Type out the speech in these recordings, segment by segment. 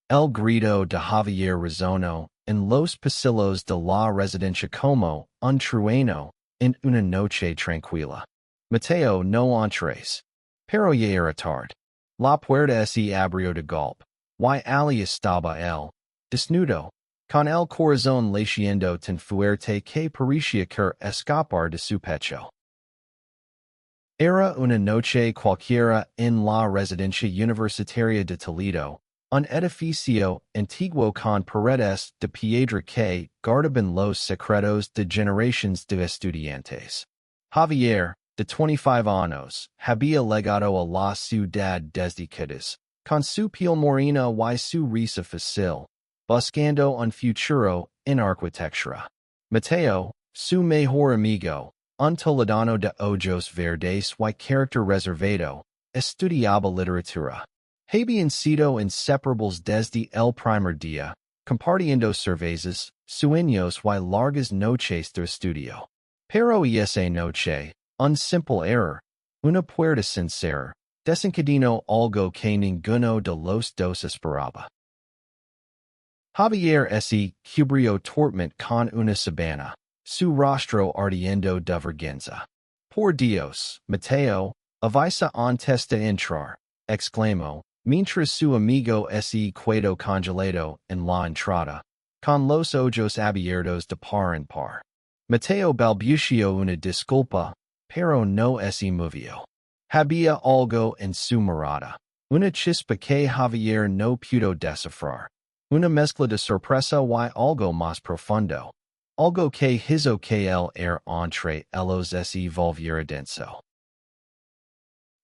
El grito de Javier Rizono, en los pasillos de la residencia como un trueno, en una noche tranquila. Mateo no entres. Pero ya era tarde. La puerta se abrió de golpe. Y ali estaba el desnudo, con el corazón latiendo tan fuerte que parecía querer escapar de su pecho. Era una noche cualquiera en la residencia universitaria de Toledo, un edificio antiguo con paredes de piedra que guardaban los secretos de generaciones de estudiantes. Javier, de 25 años, había llegado a la ciudad desde Cádiz, con su piel morena y su risa fácil, buscando un futuro en arquitectura. Mateo, su mejor amigo, un toledano de ojos verdes y carácter reservado, estudiaba literatura. Habían sido inseparables desde el primer día, compartiendo cervezas, sueños y largas noches de estudio. Pero esa noche, un simple error, una puerta sincera, desencadenó algo que ninguno de los dos esperaba. Javier se cubrió torpmente con una sabana, su rostro ardiendo de vergüenza. Por Dios, Mateo, avisa antes de entrar, exclamó, mientras su amigo se quedó congelado en la entrada, con los ojos abiertos de par en par. Mateo balbuceó una disculpa, pero no se movió. Había algo en su mirada, una chispa que Javier no pudo descifrar, una mezcla de sorpresa y algo más profundo, algo que hizo que el entre ellos se volviera denso.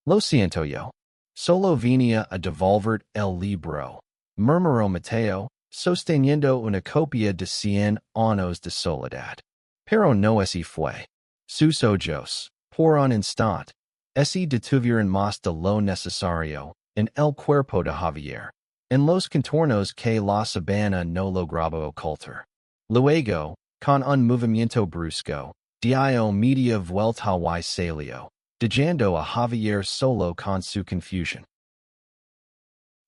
Lo siento yo. Solo venía a devolver el libro, murmuró Mateo, sosteniendo una copia de 100 años de soledad. Pero no así fue. Sus ojos, por un instante, se detuvieron más de lo necesario en el cuerpo de Javier, en los contornos que la sabana no lograba ocultar. Luego, con un movimiento brusco, dio media vuelta y salió, dejando a Javier solo con su confusión.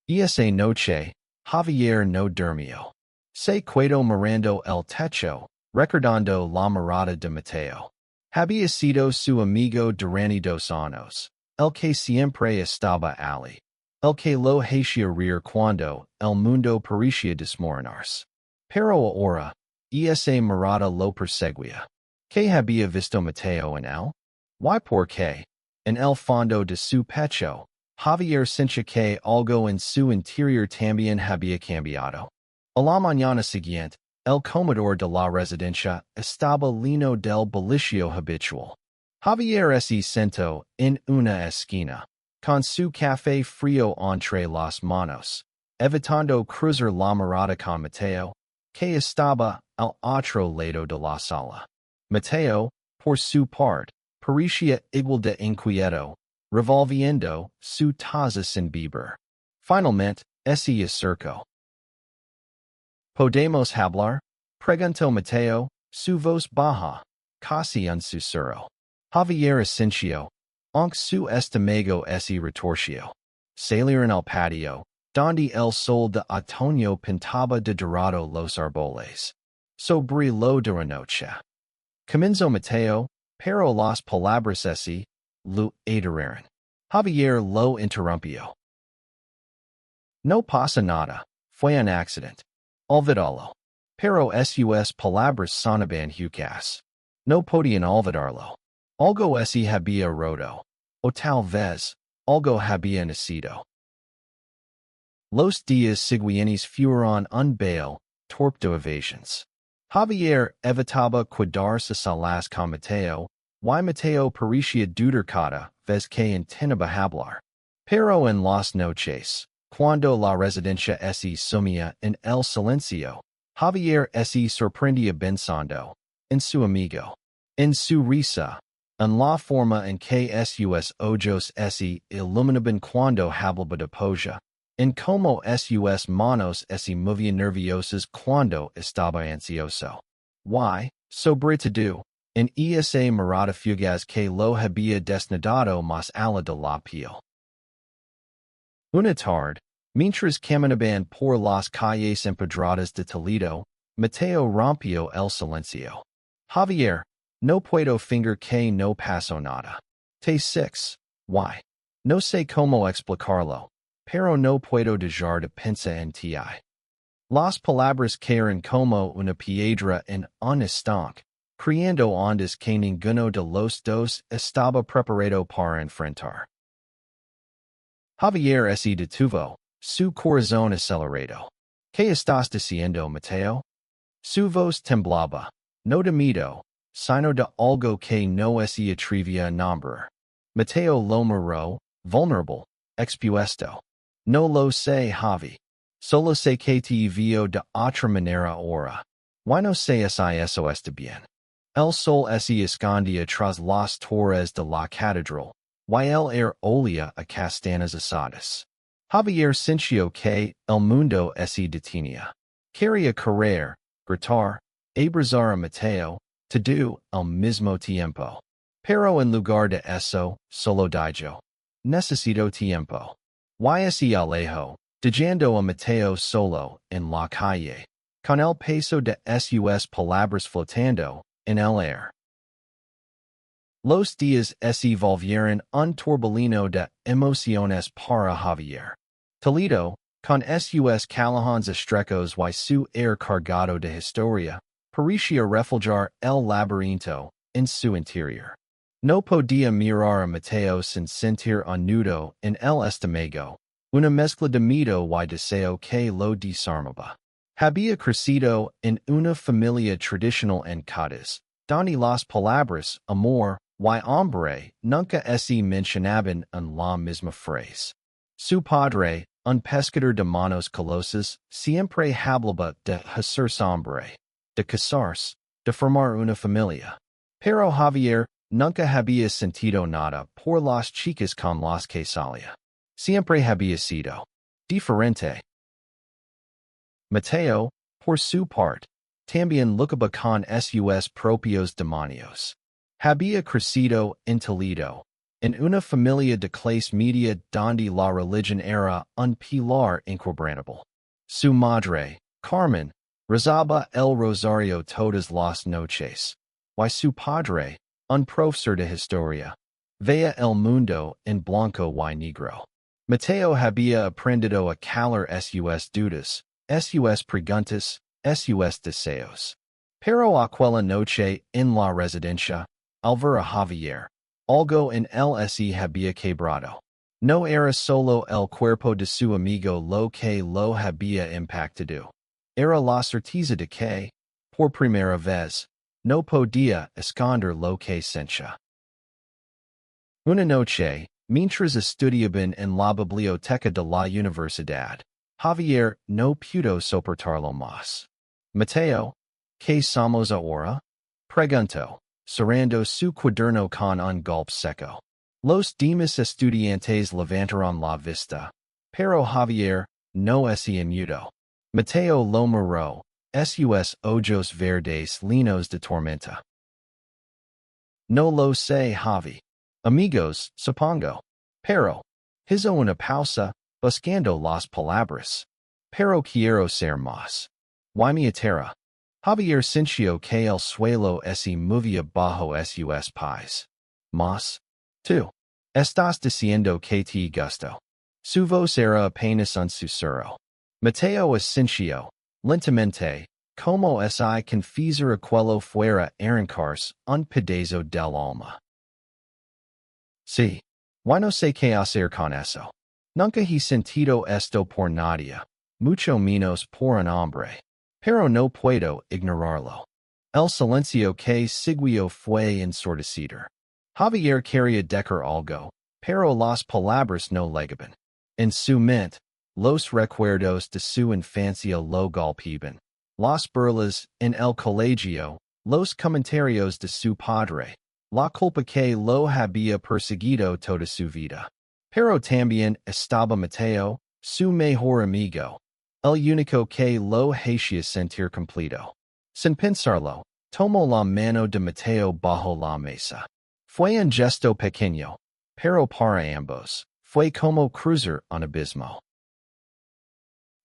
Esa noche, Javier no durmió. Se quedó mirando el techo, recordando la mirada de Mateo. Había sido su amigo durante 2 años, el que siempre estaba allí, el que lo hacía reír cuando el mundo parecía desmoronarse. Pero ahora, esa mirada lo perseguía. ¿Qué había visto Mateo en él? ¿Y por qué? En el fondo de su pecho, Javier sentía que algo en su interior también había cambiado. A la mañana siguiente, el comedor de la residencia estaba lleno del bullicio habitual. Javier se sentó en una esquina, con su café frío entre las manos, evitando cruzar la mirada con Mateo, que estaba al otro lado de la sala. Mateo, por su parte, parecía igual de inquieto, revolviendo su taza sin beber. Finalmente, se acercó. ¿Podemos hablar? Preguntó Mateo, su voz baja, casi un susurro. Javier asintió, aunque su estómago se retorció. Salieron al patio, donde el sol de otoño pintaba de dorado los árboles. Sobre lo de la noche. Comenzó Mateo, pero las palabras se lo aterraron. Javier lo interrumpió. No pasa nada, fue un accidente. Olvídalo. Pero sus palabras sonaban huecas. No podían olvidarlo. Algo se había roto. O tal vez, algo había nacido. Los días siguientes fueron un baile, torpe de evasions. Javier evitaba quedarse solas con Mateo, y Mateo parecía dudar cada vez que intentaba hablar. Pero en las noches, cuando la residencia se sumía en el silencio, Javier se sorprendía pensando en su amigo, en su risa, en la forma en que sus ojos se iluminaban cuando hablaba de polla, en cómo sus manos se movían nerviosas cuando estaba ansioso. Y, sobre todo, en esa mirada fugaz que lo había desnudado más allá de la piel. Una tarde, Mientras caminaban por las calles empedradas de Toledo, Mateo rompió el silencio. Javier, no puedo fingir que no pasó nada. T6. Why? No sé cómo explicarlo, pero no puedo dejar de pensar en ti. Las palabras caen como una piedra en un estanque, creando ondas que ninguno de los dos estaba preparado para enfrentar. Javier se detuvo, su corazón acelerado. ¿Qué estás diciendo, Mateo? Su voz temblaba, no de miedo, sino de algo que no se atrevía a nombrar. Mateo lo miró, vulnerable, expuesto. No lo sé, Javi. Solo sé que te veo de otra manera ahora. Why no sé si eso está bien? El sol se escondía tras las torres de la catedral, y el olía a castañas asadas. Javier sintió que el mundo se detenía. Quería correr, gritar, abrazar a Mateo, todo al mismo tiempo. Pero en lugar de eso, solo dijo, necesito tiempo. Y se alejó, dejando a Mateo solo en la calle, con el peso de sus palabras flotando en el aire. Los días se volvieron un torbellino de emociones para Javier. Toledo, con sus callejones estrechos y su aire cargado de historia, parecía reflejar el laberinto en su interior. No podía mirar a Mateo sin sentir un nudo en el estómago, una mezcla de miedo y deseo que lo desarmaba. Había crecido en una familia tradicional en Cádiz, donde las palabras amor y hombre nunca se mencionaban en la misma frase. Su padre, un pescador de manos colosas, siempre hablaba de hacerse hombre, de casarse, de formar una familia. Pero Javier nunca había sentido nada por las chicas con las que salía. Siempre había sido diferente. Mateo, por su parte, también lucaba con sus propios demonios. Había crecido en Toledo, en una familia de clase media donde la religión era un pilar inquebrantable. Su madre, Carmen, rezaba el rosario todas las noches, y su padre, un profesor de historia, veía el mundo en blanco y negro. Mateo había aprendido a calar sus dudas, sus preguntas, sus deseos. Pero aquella noche en la residencia, al ver a Javier, algo en él se había quebrado. No era solo el cuerpo de su amigo lo que lo había impactado. Era la certeza de que, por primera vez, no podía esconder lo que sentía. Una noche, mientras estudiaban en la biblioteca de la universidad, Javier no pudo soportarlo más. Mateo, ¿qué somos ahora? Preguntó, cerrando su cuaderno con un golpe seco. Los demás estudiantes levantaron la vista, pero Javier no se inmutó. Mateo lo miró, sus ojos verdes llenos de tormenta. No lo sé, Javi. Amigos, supongo. Pero, hizo una pausa, buscando las palabras. Pero quiero ser más. Y me atera. Javier sintió que el suelo se movía bajo sus pies. Más. Tú. Estás diciendo que te gusto. Su voz era apenas un susurro. Mateo sintió, lentamente, como si confesar aquello fuera arrancarse un pedazo del alma. Sí. Y no sé qué hacer con eso. Nunca he sentido esto por nadie, mucho menos por un hombre. Pero no puedo ignorarlo. El silencio que siguió fue ensordecido. Javier quería decir algo, pero las palabras no llegaban. En su mente, los recuerdos de su infancia lo golpeaban. Las burlas en el colegio, los comentarios de su padre, la culpa que lo había perseguido toda su vida. Pero también estaba Mateo, su mejor amigo, el único que lo hacía sentir completo. Sin pensarlo, tomó la mano de Mateo bajo la mesa. Fue un gesto pequeño, pero para ambos, fue como cruzar un abismo.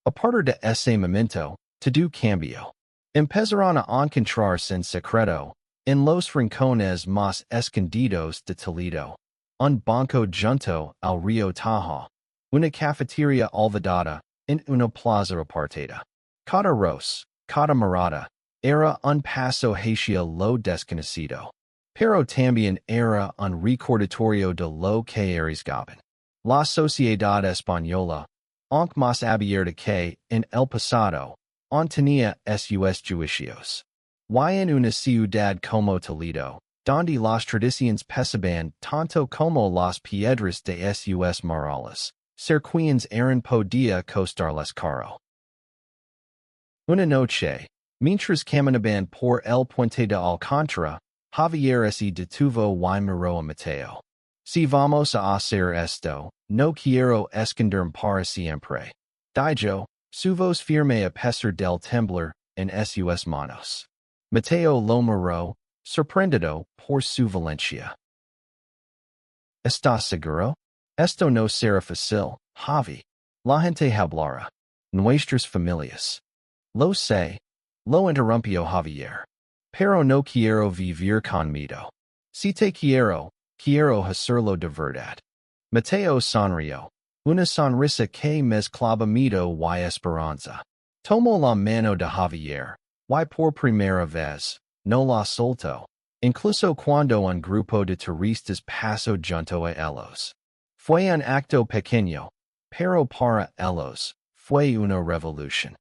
Apartar de ese momento, todo cambió. Empezaron a encontrarse en secreto, en los rincones más escondidos de Toledo. Un banco junto al río Tajo. Una cafetería olvidada, en una plaza apartada. Cada ros, cada mirada, era un paso hacia lo desconocido. Pero también era un recordatorio de lo que arriesgaban. La sociedad española, aunque más abierta que en el pasado, aún tenía sus juicios. Y en una ciudad como Toledo, donde las tradiciones pesaban tanto como las piedras de sus murales, cerquillos eran podía costarles caro. Una noche, mientras caminaban por el puente de Alcántara, Javier se detuvo y miró a Mateo. Si vamos a hacer esto, no quiero esconderme para siempre. Dijo, su voz firme a pesar del temblor en sus manos. Mateo lo miró, sorprendido por su valencia. ¿Estás seguro? Esto no será fácil, Javi. La gente hablará. Nuestras familias. Lo sé. Lo interrumpió Javier. Pero no quiero vivir con miedo. Si te quiero hacerlo de verdad. Mateo sonrió. Una sonrisa que mezclaba miedo y esperanza. Tomó la mano de Javier, y por primera vez, no la soltó, incluso cuando un grupo de turistas pasó junto a ellos. Fue un acto pequeño, pero para ellos, fue una revolución.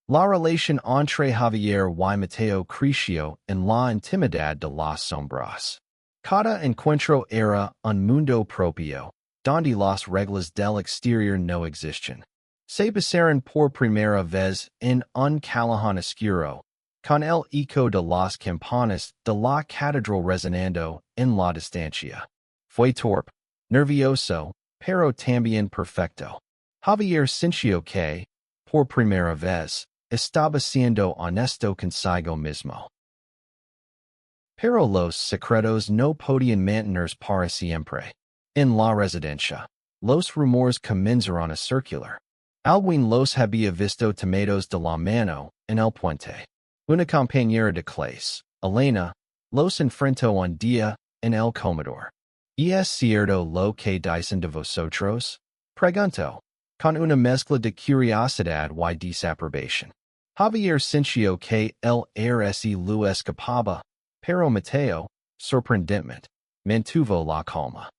La relación entre Javier y Mateo creció en la intimidad de las sombras. Cada encuentro era un mundo propio, donde las reglas del exterior no existen. Se besaron por primera vez en un callejón oscuro, con el eco de las campanas de la catedral resonando en la distancia. Fue torpe, nervioso, pero también perfecto. Javier sintió que, por primera vez, estaba siendo honesto consigo mismo. Pero los secretos no podían mantenerse para siempre. En la residencia, los rumores comenzaron a circular. Alguien los había visto tomados de la mano en el puente. Una compañera de clase, Elena, los enfrentó un día en el comedor. ¿Y es cierto lo que dicen de vosotros? Preguntó, con una mezcla de curiosidad y desaprobación. Javier sintió que el RSI lo escapaba, pero Mateo, sorprendentemente, mantuvo la calma.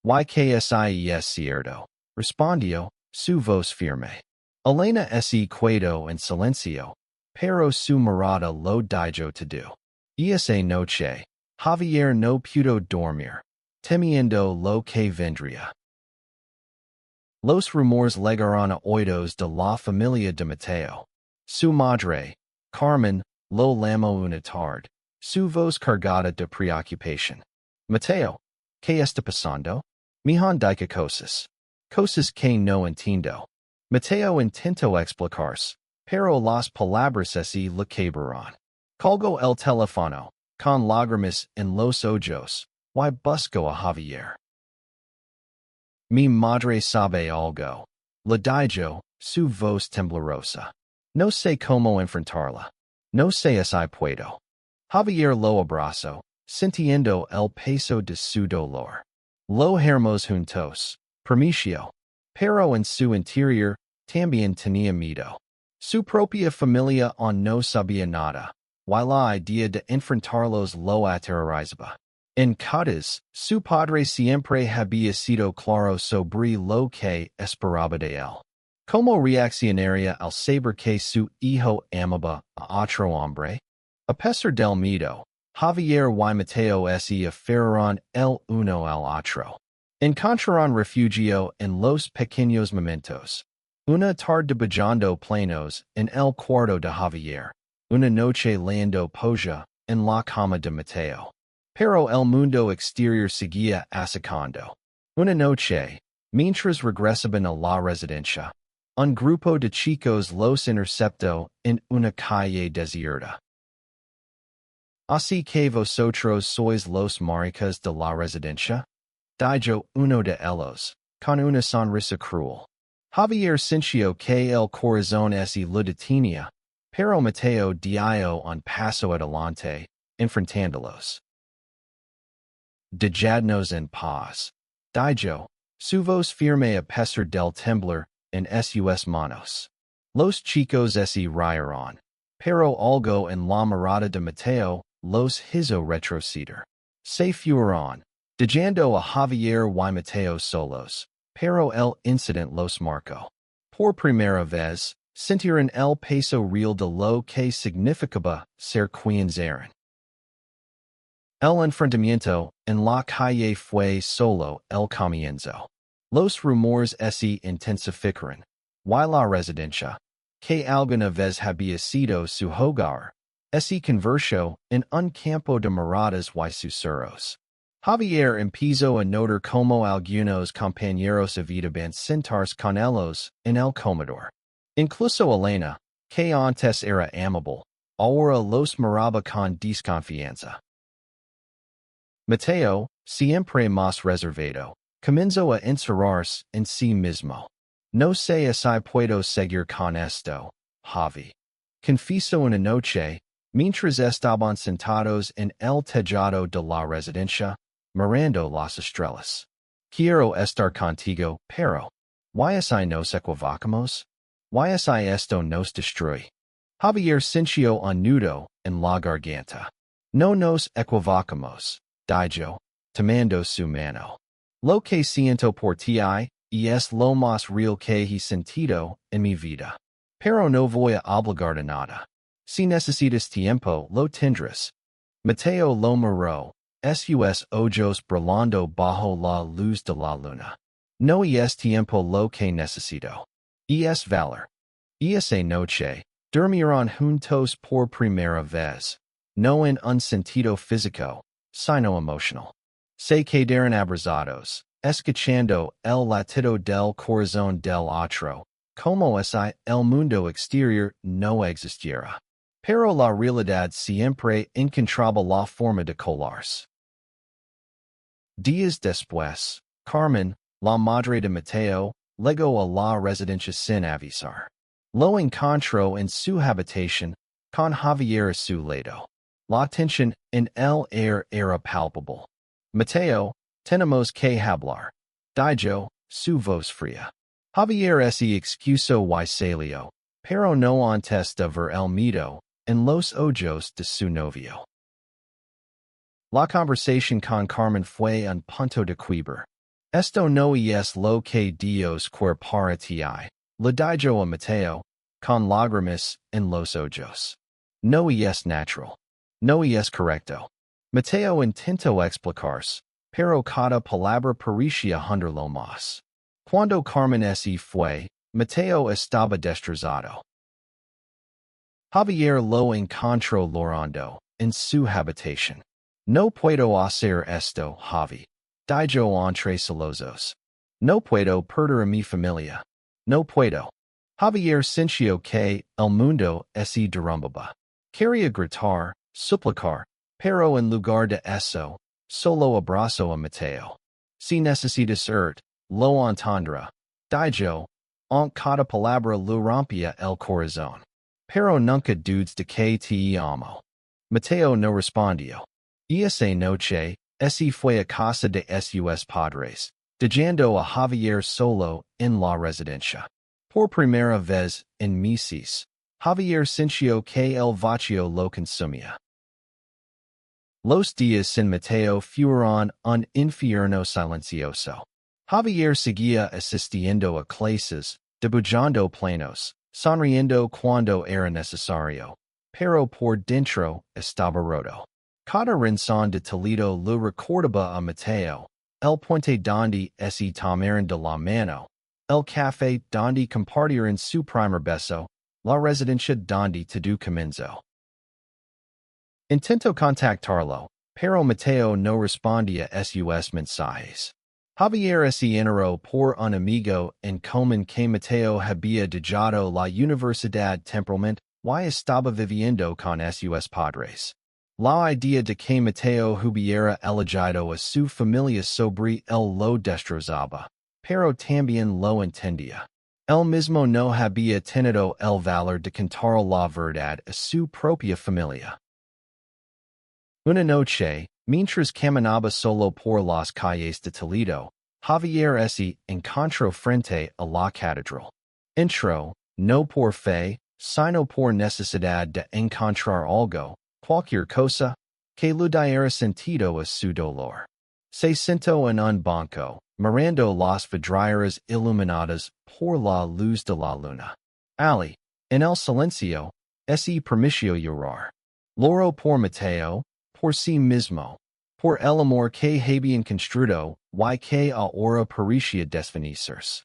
¿Y que es cierto? Respondió, su voz firme. Elena se quedó en silencio, pero su mirada lo dijo todo. Y esa noche, Javier no pudo dormir, temiendo lo que vendría. Los rumores llegaron a oídos de la familia de Mateo. Su madre, Carmen, lo llamó una tarde, su voz cargada de preocupación. Mateo, ¿qué está pasando? Mijan dice cosas que no entiendo. Mateo intentó explicarse, pero las palabras se le quebraron. Colgó el teléfono, con lágrimas en los ojos, y buscó a Javier. Mi madre sabe algo. Le dijo, su voz temblorosa. No sé cómo enfrentarla. No sé si puedo. Javier lo abrazó, sintiendo el peso de su dolor. Lo hermos juntos, permiso. Pero en su interior, también tenía miedo. Su propia familia aún no sabía nada, y la idea de enfrentarlos lo aterrorizaba. En Cádiz, su padre siempre había sido claro sobre lo que esperaba de él. ¿Cómo reaccionaría al saber que su hijo amaba a otro hombre? A pesar del miedo, Javier y Mateo se aferraron el uno al otro. Encontraron refugio en los pequeños momentos. Una tarde bajando planos en el cuarto de Javier. Una noche leyendo poesía en la cama de Mateo. Pero el mundo exterior seguía acechando. Una noche, mientras regresaban a la residencia, un grupo de chicos los interceptó en una calle desierta. ¿Así que vosotros sois los maricas de la residencia? Dijo uno de ellos, con una sonrisa cruel. Javier Cincio que el corazón es y la detiene, pero Mateo dio un paso adelante, enfrentándolos. Dejadnos en paz. Dijo, su voz firme a pesar del temblor en sus manos. Los chicos se rieron, pero algo en la mirada de Mateo los hizo retroceder. Se fueron, dejando a Javier y Mateo solos, pero el incident los marcó. Por primera vez, sintieron el peso real de lo que significaba ser quienes eran. El enfrentamiento en la calle fue solo el comienzo. Los rumores se intensificaron, y la residencia, que alguna vez había sido su hogar, se convirtió en un campo de miradas y susurros. Javier empezó a notar como algunos compañeros evitaban sentarse con ellos en el comedor. Incluso Elena, que antes era amable, ahora los miraba con desconfianza. Mateo, siempre más reservado, comenzó a encerrarse en sí mismo. No sé si puedo seguir con esto, Javi. Confieso una noche, mientras estaban sentados en el tejado de la residencia, mirando las estrellas. Quiero estar contigo, pero ¿why si nos equivocamos? ¿Why si esto nos destruye? Javier sintió un nudo en la garganta. No nos equivocamos, dijo, tomando su mano. Lo que siento por ti es lo más real que he sentido en mi vida. Pero no voy a obligar a nada. Si necesitas tiempo, lo tendrás. Mateo lo miró, sus ojos brillando bajo la luz de la luna. No es tiempo lo que necesito. Es valor. Esa noche, durmieron juntos por primera vez. No en un sentido físico, sino emocional. Se quedaron abrazados, escuchando el latido del corazón del otro, como si el mundo exterior no existiera. Pero la realidad siempre encontraba la forma de colarse. Días después, Carmen, la madre de Mateo, llegó a la residencia sin avisar. Lo encontró en su habitación, con Javier a su lado. La tensión en el aire era palpable. Mateo, tenemos que hablar, dijo, su voz fría. Javier se excusó y salió, pero no antes de ver el miedo en los ojos de su novio. La conversación con Carmen fue un punto de quiebre. Esto no es lo que Dios quiere para ti, le dijo a Mateo, con lágrimas en los ojos. No es natural. No es correcto. Mateo intentó explicarse, pero cada palabra parecía hundirlo más. Cuando Carmen se fue, Mateo estaba destrozado. Javier lo encontró llorando en su habitación. No puedo hacer esto, Javi, dijo entre sollozos. No puedo perder a mi familia. No puedo. Javier sintió que el mundo se derrumbaba. Quería gritar, suplicar, pero en lugar de eso, solo abrazó a Mateo. Si necesitas lo entendrá, dijo, aunque cada palabra le rompía el corazón. Pero nunca dudes de que te amo. Mateo no respondió. Esa noche, se fue a casa de sus padres, dejando a Javier solo en la residencia. Por primera vez en meses, Javier sintió que el vacío lo consumía. Los días sin Mateo fueron un infierno silencioso. Javier seguía asistiendo a clases, dibujando planos, sonriendo cuando era necesario, pero por dentro estaba roto. Cada rincón de Toledo lo recordaba a Mateo, el puente donde se tomaron de la mano, el café donde compartieron su primer beso, la residencia donde todo comenzó. Intentó contactarlo, pero Mateo no respondía a sus mensajes. Javier se enteró por un amigo en común que Mateo había dejado la universidad temporalmente y estaba viviendo con sus padres. La idea de que Mateo hubiera elegido a su familia sobre él lo destrozaba, pero también lo entendía. El mismo no había tenido el valor de contar la verdad a su propia familia. Una noche, mientras caminaba solo por las calles de Toledo, Javier se encontró frente a la catedral. Entró, no por fe, sino por necesidad de encontrar algo, cualquier cosa, que le diera sentido a su dolor. Se sentó en un banco, mirando las vidrieras iluminadas por la luz de la luna. Ali, en el silencio, se permitió llorar. Lloró por Mateo, por sí mismo, por el amor que habían construido y que ahora parecía desvanecerse.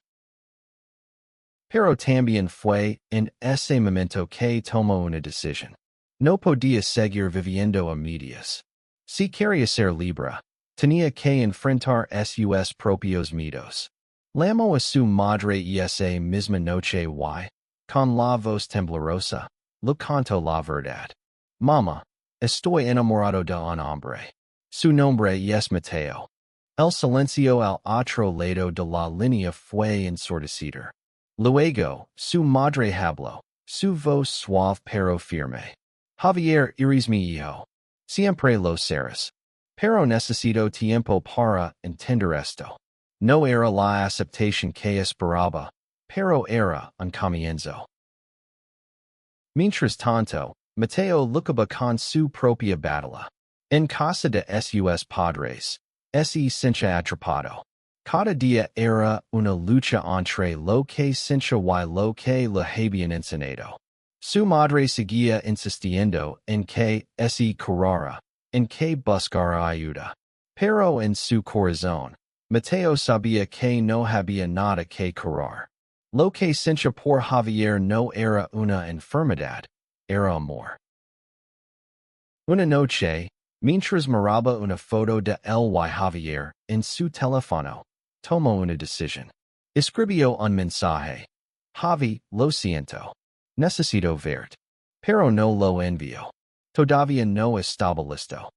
Pero también fue en ese momento que tomó una decisión. No podía seguir viviendo a medias. Si quería ser libre, tenía que enfrentar sus propios miedos. Llamó a su madre y esa misma noche y, con la voz temblorosa, le contó la verdad. Mamá, estoy enamorado de un hombre. Su nombre es Mateo. El silencio al otro lado de la línea fue ensordecido. Luego, su madre habló, su voz suave pero firme. Javier, eres mi hijo. Siempre lo serás. Pero necesito tiempo para entender esto. No era la aceptación que esperaba, pero era un comienzo. Mientras tanto, Mateo lucaba con su propia batalla. En casa de sus padres, se sintió atrapado. Cada día era una lucha entre lo que sentía y lo que le habían enseñado. Su madre seguía insistiendo en que se curara, en que buscara ayuda. Pero en su corazón, Mateo sabía que no había nada que curar. Lo que sentía por Javier no era una enfermedad, era amor. Una noche, mientras miraba una foto de él y Javier en su teléfono, tomó una decisión. Escribió un mensaje. Javi, lo siento. Necesito verte. Pero no lo envío. Todavía no estaba listo.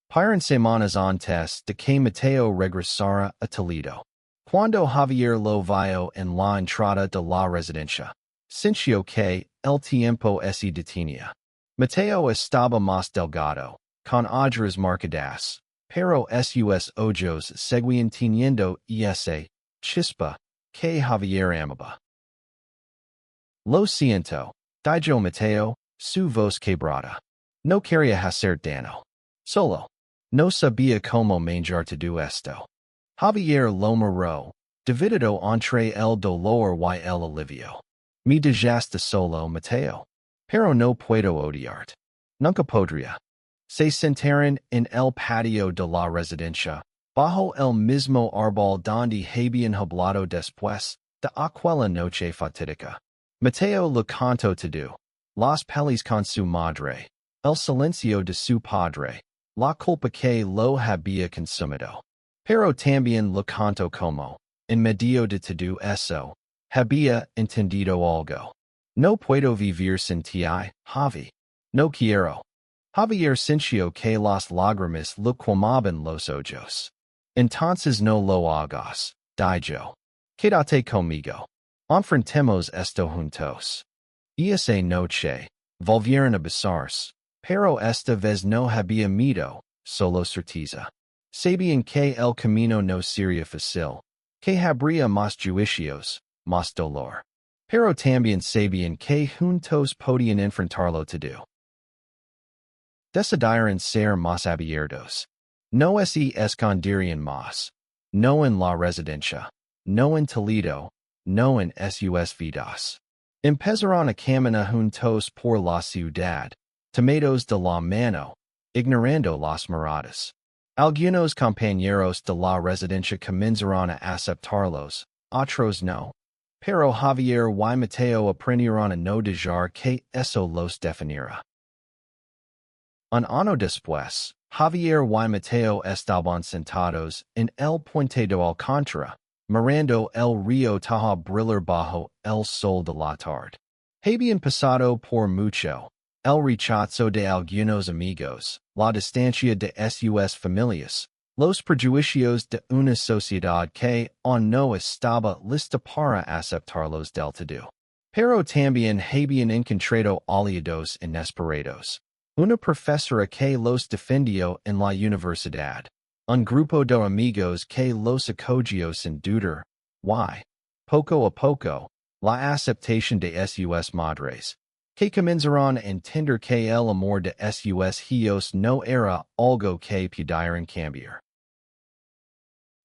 Paran semanas antes de que Mateo regresara a Toledo. Cuando Javier lo vio en la entrada de la residencia, sintió que el tiempo se detenía. Mateo estaba más delgado, con ojeras marcadas, pero sus ojos seguían teniendo esa chispa que Javier amaba. Lo siento, dijo Mateo, su voz quebrada. No quería hacer daño. Solo. No sabía cómo manejar todo esto. Javier lo miró, dividido entre el dolor y el alivio. Me dejaste solo, Mateo. Pero no puedo odiarte. Nunca podría. Se sentaron en el patio de la residencia, bajo el mismo árbol donde habían hablado después de aquella noche fatídica. Mateo le contó todo. Las peleas con su madre, el silencio de su padre, la culpa que lo había consumido. Pero también le contó cómo, en medio de todo eso, había entendido algo. No puedo vivir sin ti, Javi. No quiero. Javier sintió que las lágrimas le quemaban los ojos. Entonces no lo hagas, dijo. Quédate conmigo. Enfrentemos esto juntos. Y esa noche, volvieron a besarse. Pero esta vez no había miedo, solo certeza. Sabían que el camino no sería fácil, que habría más juicios, más dolor. Pero también sabían que juntos podían enfrentarlo todo. Decidieron ser más abiertos. No se esconderían más. No en la residencia. No en Toledo. No en sus vidas. Empezaron a caminar juntos por la ciudad. Tomados de la mano, ignorando las miradas. Algunos compañeros de la residencia comenzaron a aceptarlos, otros no. Pero Javier y Mateo aprendieron a no dejar que eso los definiera. Un año después, Javier y Mateo estaban sentados en el puente de Alcántara, mirando el río Taja brillar bajo el sol de la tarde. Habían pasado por mucho. El rechazo de algunos amigos, la distancia de sus familias, Los prejuicios de una sociedad que no estaba lista para aceptarlos del todo. Pero también habían encontrado aliados inesperados. Una profesora que los defendió en la universidad. Un grupo de amigos que los acogió sin dudar. Y, poco a poco, la aceptación de sus madres, que comenzaron a entender que el amor de sus hijos no era algo que pudieran cambiar.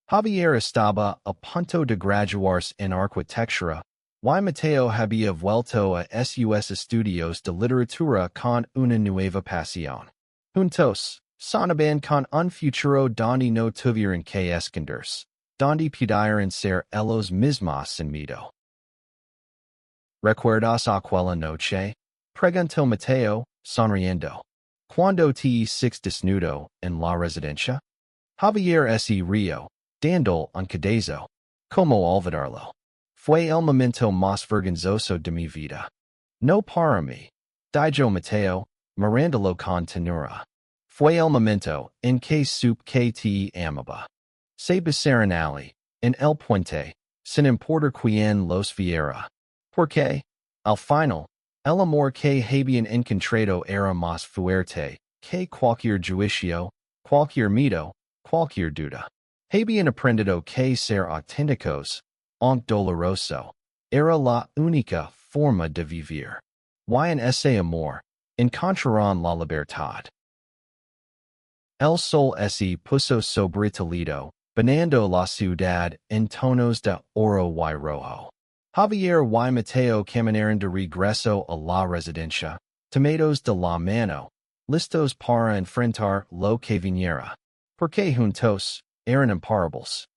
Javier estaba a punto de graduarse en arquitectura, y Mateo había vuelto a sus estudios de literatura con una nueva pasión. Juntos, sonaban con un futuro donde no tuvieran que esconderse, donde pudieran ser ellos mismos sin miedo. ¿Recuerdas aquella noche? Preguntó Mateo, sonriendo. Cuando te hiciste desnudo en la residencia? Javier se rió, dando un codazo. ¿Cómo olvidarlo? Fue el momento más vergonzoso de mi vida. No para mí. Dijo Mateo, mirándolo con ternura. Fue el momento en que supe que te amaba. Se besaron allí, en el puente, sin importar quién los viera. Porque, al final, el amor que habían encontrado era más fuerte que cualquier juicio, cualquier miedo, cualquier duda. Habían aprendido que ser auténticos, aunque doloroso, era la única forma de vivir. Y en ese amor, encontrarán la libertad. El sol se puso sobre Toledo, bañando la ciudad en tonos de oro y rojo. Javier y Mateo caminaron de regreso a la residencia, tomados de la mano, listos para enfrentar lo que viniera. Porque juntos, eran imparables.